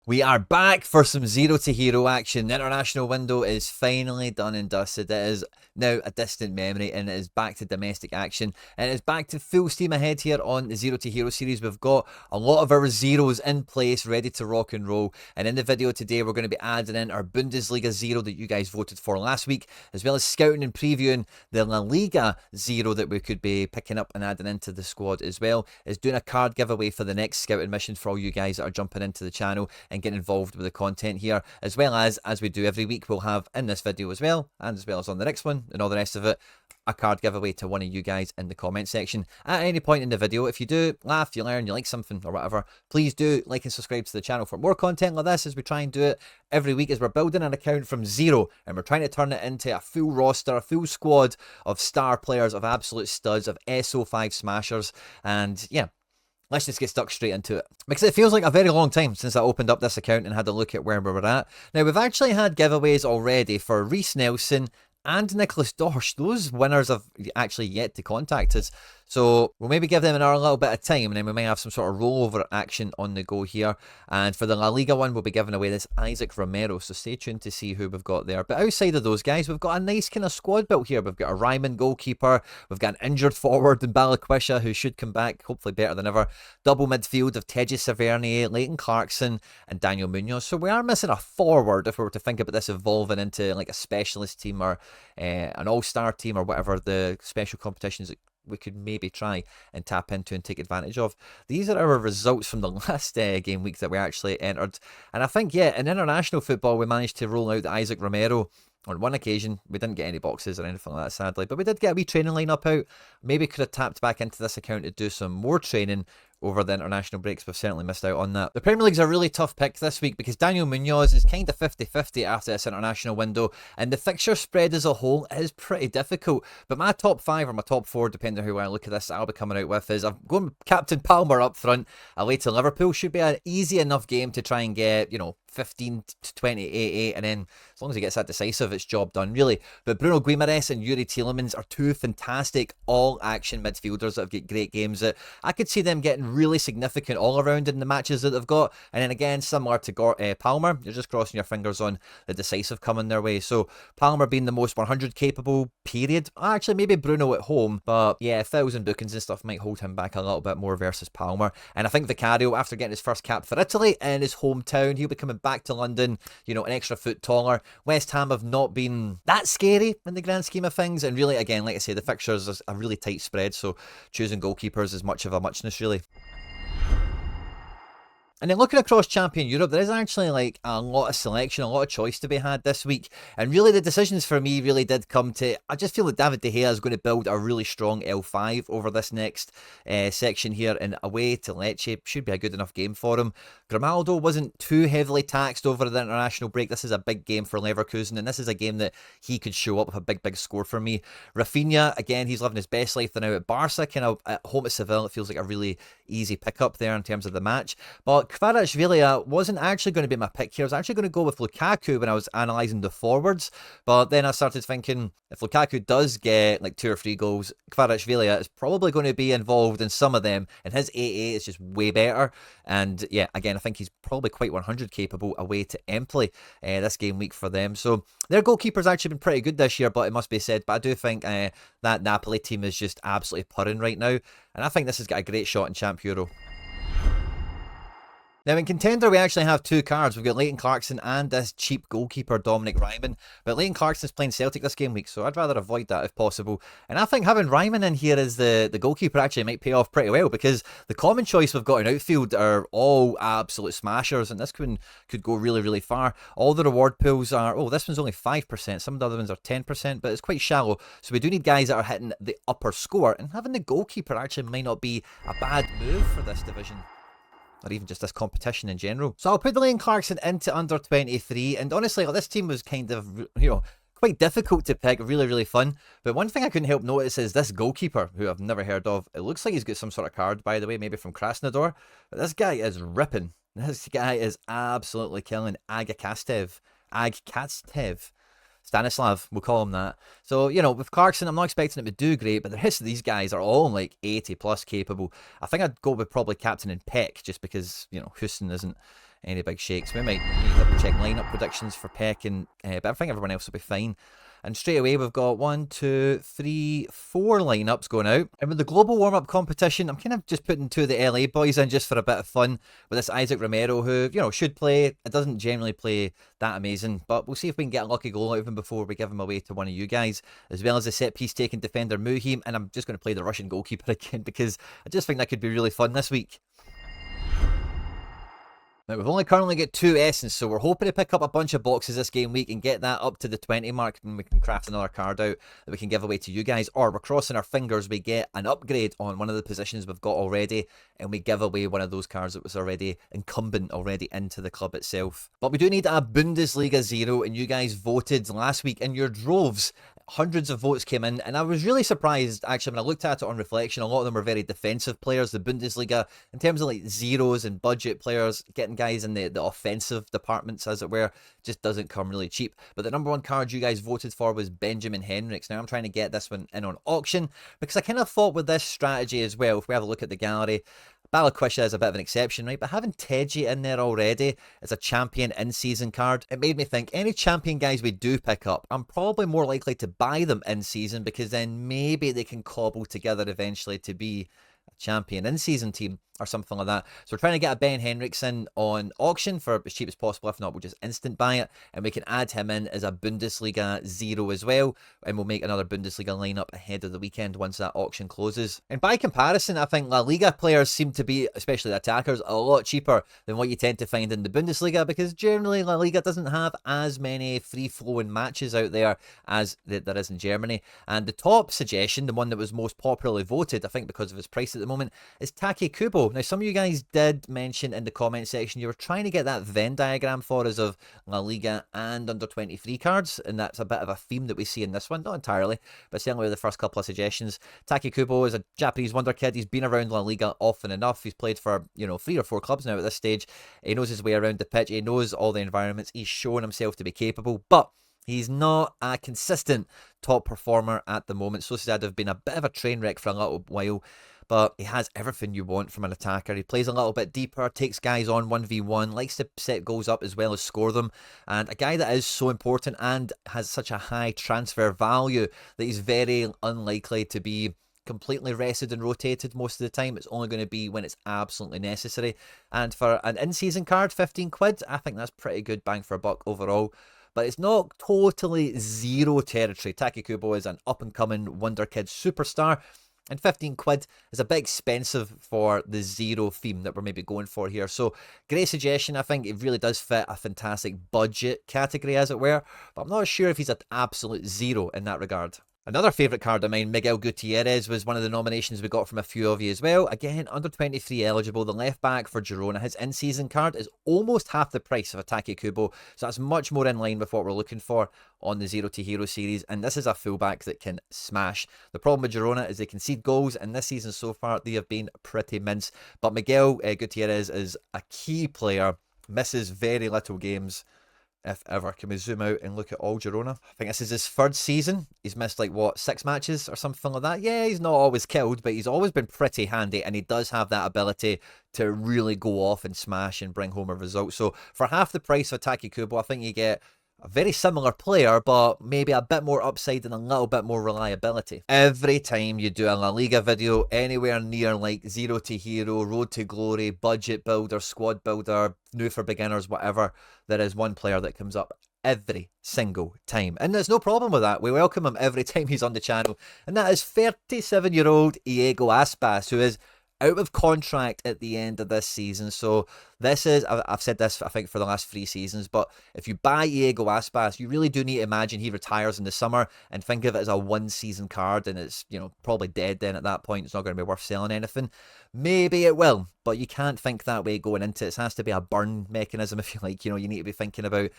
We are back for some Zero to Hero action. The international window is finally done and dusted. It is now a distant memory and it is back to domestic action. And it is back to full steam ahead here on the Zero to Hero series. We've got a lot of our zeros in place, ready to rock and roll. And in the video today, we're going to be adding in our Bundesliga zero that you guys voted for last week, as well as scouting and previewing the La Liga zero that we could be picking up and adding into the squad, as well as doing a card giveaway for the next scouting mission for all you guys that are jumping into the channel and getting involved with the content here, as well as we do every week, we'll have in this video as well, and as well as on the next one and all the rest of it, a card giveaway to one of you guys in the comment section at any point in the video. If you do laugh, you learn, you like something or whatever, please do like and subscribe to the channel for more content like this, as we try and do it every week, as we're building an account from zero and we're trying to turn it into a full roster, a full squad of star players, of absolute studs, of SO5 smashers. And yeah, let's just get stuck straight into it, because it feels like a very long time since I opened up this account and had a look at where we were at. Now, we've actually had giveaways already for Reece Nelson and Nicholas Dorsch. Those winners have actually yet to contact us, so we'll maybe give them another little bit of time, and then we might have some sort of rollover action on the go here. And for the La Liga one, we'll be giving away this Isaac Romero, so stay tuned to see who we've got there. But outside of those guys, we've got a nice kind of squad built here. We've got a Ryman goalkeeper, we've got an injured forward in Balikwisha who should come back, hopefully better than ever. Double midfield of Teji Savernier, Leighton Clarkson and Daniel Munoz. So we are missing a forward if we were to think about this evolving into like a specialist team or an all-star team or whatever the special competitions that we could maybe try and tap into and take advantage of. These are our results from the last game week that we actually entered. And I think, yeah, in international football, we managed to roll out Isaac Romero on one occasion. We didn't get any boxes or anything like that, sadly, but we did get a wee training lineup out. Maybe could have tapped back into this account to do some more training over the international breaks. We've certainly missed out on that. The Premier League's a really tough pick this week because Daniel Munoz is kind of 50-50 after this international window, and the fixture spread as a whole is pretty difficult. But my top 5 or my top 4, depending on who I look at this, I'll be coming out with is I'm going Captain Palmer up front, away to Liverpool. Should be an easy enough game to try and get, 15 to 20 8-8, and then as long as he gets that decisive, it's job done, really. But Bruno Guimaraes and Yuri Tielemans are two fantastic all-action midfielders that have got great games that I could see them getting really significant all-around in the matches that they've got. And then again, similar to Palmer, you're just crossing your fingers on the decisive coming their way. So Palmer being the most 100 capable, period. Actually, maybe Bruno at home, but yeah, 1,000 bookings and stuff might hold him back a little bit more versus Palmer. And I think Vicario, after getting his first cap for Italy in his hometown, he'll be coming back to London, an extra foot taller. West Ham have not been that scary in the grand scheme of things, and really, again, like I say, the fixtures is a really tight spread, so choosing goalkeepers is much of a muchness, really. And then looking across Champion Europe, there is actually like a lot of selection, a lot of choice to be had this week. And really the decisions for me really did come to, I just feel that David De Gea is going to build a really strong L5 over this next section here, and away to Lecce should be a good enough game for him. Grimaldo wasn't too heavily taxed over the international break. This is a big game for Leverkusen, and this is a game that he could show up with a big score for me. Rafinha, again, he's living his best life now at Barca, kind of at home at Seville. It feels like a really easy pickup there in terms of the match. But Kvaratskhelia wasn't actually going to be my pick here. I was actually going to go with Lukaku when I was analysing the forwards, but then I started thinking if Lukaku does get like 2 or 3 goals, Kvaratskhelia is probably going to be involved in some of them, and his 8-8 is just way better. And yeah, again, I think he's probably quite 100 capable away to Empoli this game week for them. So their goalkeeper's actually been pretty good this year, but it must be said, but I do think that Napoli team is just absolutely purring right now, and I think this has got a great shot in Champ Euro. Now in Contender, we actually have 2 cards. We've got Leighton Clarkson and this cheap goalkeeper, Dominic Ryman. But Leighton Clarkson's playing Celtic this game week, so I'd rather avoid that if possible. And I think having Ryman in here as the goalkeeper actually might pay off pretty well, because the common choice we've got in outfield are all absolute smashers, and this could go really far. All the reward pools are, this one's only 5%, some of the other ones are 10%, but it's quite shallow. So we do need guys that are hitting the upper score, and having the goalkeeper actually might not be a bad move for this division, or even just this competition in general. So I'll put the Leighton Clarkson into under 23, and honestly, this team was kind of, quite difficult to pick, really fun. But one thing I couldn't help notice is this goalkeeper, who I've never heard of. It looks like he's got some sort of card, by the way, maybe from Krasnodar, but this guy is ripping. This guy is absolutely killing. Agkastev. Stanislav, we'll call him that. So, with Clarkson, I'm not expecting him to do great, but the rest of these guys are all like 80 plus capable. I think I'd go with probably captain and Peck, just because, Houston isn't any big shakes. We might need to double check lineup predictions for Peck, and but I think everyone else will be fine. And straight away, we've got 1, 2, 3, 4 lineups going out. And with the global warm-up competition, I'm kind of just putting 2 of the LA boys in just for a bit of fun with this Isaac Romero, who, you know, should play. It doesn't generally play that amazing, but we'll see if we can get a lucky goal out of him before we give him away to one of you guys, as well as the set-piece taking defender Muhim. And I'm just going to play the Russian goalkeeper again because I just think that could be really fun this week. Now, we've only currently got 2 essence, so we're hoping to pick up a bunch of boxes this game week and get that up to the 20 mark, and we can craft another card out that we can give away to you guys. Or we're crossing our fingers, we get an upgrade on one of the positions we've got already, and we give away one of those cards that was already incumbent already into the club itself. But we do need a Bundesliga 0, and you guys voted last week in your droves. Hundreds of votes came in, and I was really surprised, actually, when I looked at it on reflection. A lot of them were very defensive players. The Bundesliga, in terms of like zeros and budget players, getting guys in the offensive departments, as it were, just doesn't come really cheap. But the number 1 card you guys voted for was Benjamin Henriks. Now, I'm trying to get this one in on auction, because I kind of thought with this strategy as well, if we have a look at the gallery, Balikwisha is a bit of an exception, right? But having Teji in there already as a champion in-season card, it made me think any champion guys we do pick up, I'm probably more likely to buy them in-season, because then maybe they can cobble together eventually to be a champion in-season team or something like that. So we're trying to get a Ben Henriks in on auction for as cheap as possible. If not, we'll just instant buy it, and we can add him in as a Bundesliga 0 as well, and we'll make another Bundesliga lineup ahead of the weekend once that auction closes. And by comparison, I think La Liga players seem to be, especially the attackers, a lot cheaper than what you tend to find in the Bundesliga, because generally La Liga doesn't have as many free-flowing matches out there as there is in Germany. And the top suggestion, the one that was most popularly voted, I think because of its price at the moment, is Take Kubo. Now, some of you guys did mention in the comment section you were trying to get that Venn diagram for us of La Liga and under 23 cards, and that's a bit of a theme that we see in this one. Not entirely, but certainly with the first couple of suggestions. Take Kubo is a Japanese wonder kid. He's been around La Liga often enough. He's played for, you know, 3 or 4 clubs now at this stage. He knows his way around the pitch. He knows all the environments. He's shown himself to be capable, but he's not a consistent top performer at the moment. Sociedad have been a bit of a train wreck for a little while, but he has everything you want from an attacker. He plays a little bit deeper, takes guys on 1v1, likes to set goals up as well as score them, and a guy that is so important and has such a high transfer value that he's very unlikely to be completely rested and rotated most of the time. It's only going to be when it's absolutely necessary. And for an in-season card, 15 quid, I think that's pretty good bang for a buck overall. But it's not totally zero territory. Take Kubo is an up-and-coming wonder kid superstar, and 15 quid is a bit expensive for the 0 theme that we're maybe going for here. So, great suggestion. I think it really does fit a fantastic budget category, as it were. But I'm not sure if he's an absolute 0 in that regard. Another favourite card of mine, Miguel Gutierrez, was one of the nominations we got from a few of you as well. Again, under 23 eligible, the left back for Girona. His in-season card is almost half the price of a Take Kubo, so that's much more in line with what we're looking for on the Zero to Hero series, and this is a fullback that can smash. The problem with Girona is they concede goals, and this season so far they have been pretty mince. But Miguel Gutierrez is a key player, misses very little games, if ever. Can we zoom out and look at all Girona? I think this is his 3rd season. He's missed like, what, 6 matches or something like that? Yeah, he's not always killed, but he's always been pretty handy, and he does have that ability to really go off and smash and bring home a result. So for half the price of Take Kubo, I think you get a very similar player, but maybe a bit more upside and a little bit more reliability. Every time you do a La Liga video, anywhere near like Zero to Hero, Road to Glory, Budget Builder, Squad Builder, New for Beginners, whatever, there is one player that comes up every single time. And there's no problem with that. We welcome him every time he's on the channel. And that is 37-year-old Iago Aspas, who is out of contract at the end of this season. So this is, I've said this I think for the last 3 seasons, but if you buy Iago Aspas, you really do need to imagine he retires in the summer and think of it as a 1-season card, and it's, you know, probably dead then at that point. It's not going to be worth selling anything. Maybe it will, but you can't think that way going into it. It has to be a burn mechanism, if you like. You know, you need to be thinking about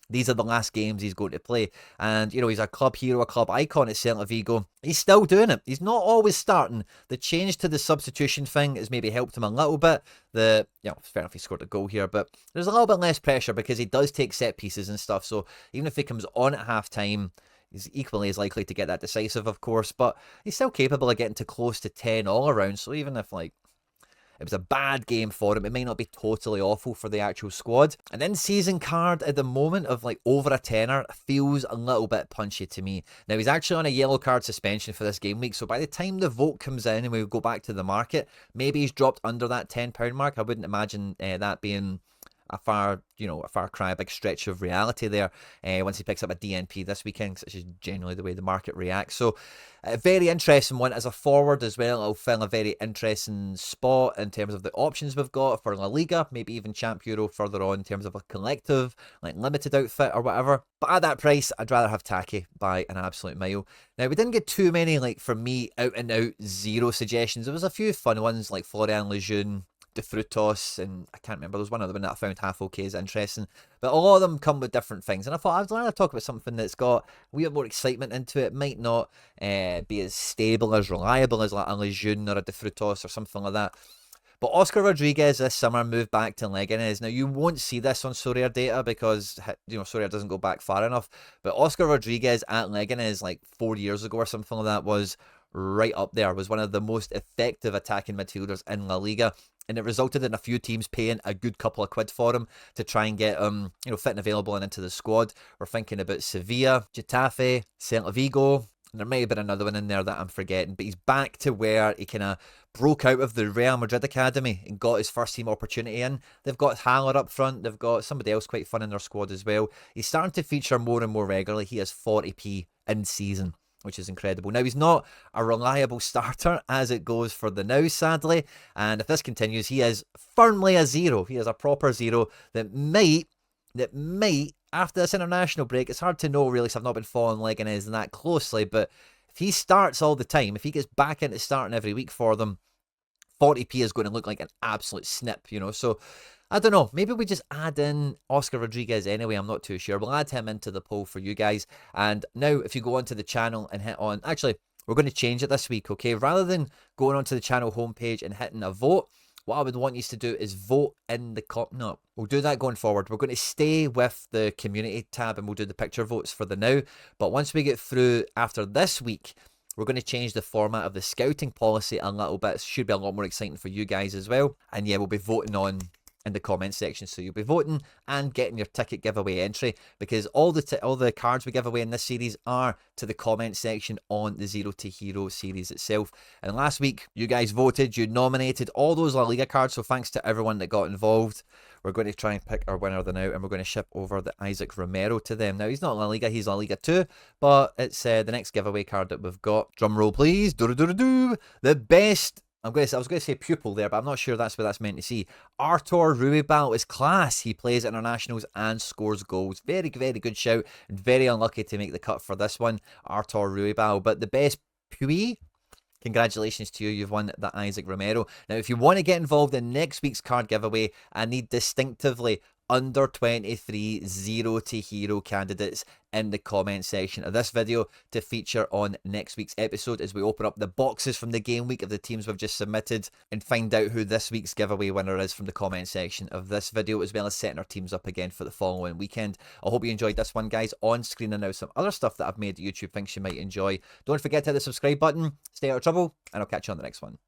these are the last games he's going to play. And, you know, he's a club hero, a club icon at Celta Vigo. He's still doing it. He's not always starting. The change to the substitution thing has maybe helped him a little bit. You know, it's fair enough he scored a goal here, but there's a little bit less pressure because he does take set pieces and stuff. So even if he comes on at half-time, he's equally as likely to get that decisive, of course. But he's still capable of getting to close to 10 all around. So even if, like, It was a bad game for him. It may not be totally awful for the actual squad. An in-season card at the moment of like over a tenner feels a little bit punchy to me. Now, he's actually on a yellow card suspension for this game week, so by the time the vote comes in and we go back to the market, maybe he's dropped under that £10 mark. I wouldn't imagine that being a far cry, a big stretch of reality there once he picks up a DNP this weekend, which is generally the way the market reacts. So a very interesting one as a forward as well. It'll fill a very interesting spot in terms of the options we've got for La Liga, maybe even Champ Euro further on in terms of a collective, like limited outfit or whatever. But at that price, I'd rather have Taki by an absolute mile. Now, we didn't get too many, like, for me, out-and-out zero suggestions. There was a few fun ones, like Florian Lejeune, De Frutos, and I can't remember, there was one other one that I found half okay is interesting, but a lot of them come with different things, and I thought I'd rather talk about something that's got a wee bit more excitement into it. Might not be as stable, as reliable as like a Lejeune or a De Frutos or something like that. But Oscar Rodriguez this summer moved back to Leganés. Now, you won't see this on Sorare data because, Sorare doesn't go back far enough. But Oscar Rodriguez at Leganés like 4 years ago or something like that was right up there, was one of the most effective attacking midfielders in La Liga. And it resulted in a few teams paying a good couple of quid for him to try and get him, fit and available and into the squad. We're thinking about Sevilla, Getafe, Celta Vigo. And there may have been another one in there that I'm forgetting. But he's back to where he kind of broke out of the Real Madrid academy and got his first team opportunity in. They've got Haller up front. They've got somebody else quite fun in their squad as well. He's starting to feature more and more regularly. He has 40p in season, which is incredible. Now, he's not a reliable starter as it goes for the now, sadly. And if this continues, he is firmly a zero. He is a proper zero that might, after this international break, it's hard to know really because I've not been following Leganés that closely, but if he starts all the time, if he gets back into starting every week for them, 40p is going to look like an absolute snip, So I don't know. Maybe we just add in Oscar Rodriguez anyway. I'm not too sure. We'll add him into the poll for you guys. And now if you go onto the channel and hit on... Actually, we're going to change it this week, okay? Rather than going onto the channel homepage and hitting a vote, what I would want you to do is vote in the... No, we'll do that going forward. We're going to stay with the community tab and we'll do the picture votes for the now. But once we get through after this week, we're going to change the format of the scouting policy a little bit. It should be a lot more exciting for you guys as well. And yeah, we'll be voting on in the comment section, so you'll be voting and getting your ticket giveaway entry, because all the cards we give away in this series are to the comment section on the Zero to Hero series itself. And last week you guys voted, you nominated all those La Liga cards, so thanks to everyone that got involved. We're going to try and pick our winner now, and we're going to ship over the Isaac Romero to them. Now, he's not La Liga, he's La Liga 2, but it's the next giveaway card that we've got. Drum roll please. The best... I was going to say pupil there, but I'm not sure that's what that's meant to see. Artur Ruibal is class. He plays internationals and scores goals. Very, very good shout. And very unlucky to make the cut for this one, Artur Ruibal. But the best Pui, congratulations to you. You've won the Isaac Romero. Now, if you want to get involved in next week's card giveaway, I need distinctively under 23 Zero to Hero candidates in the comment section of this video to feature on next week's episode as we open up the boxes from the game week of the teams we've just submitted and find out who this week's giveaway winner is from the comment section of this video, as well as setting our teams up again for the following weekend. I hope you enjoyed this one, guys. On screen and now some other stuff that I've made that YouTube thinks you might enjoy. Don't forget to hit the subscribe button, stay out of trouble, and I'll catch you on the next one.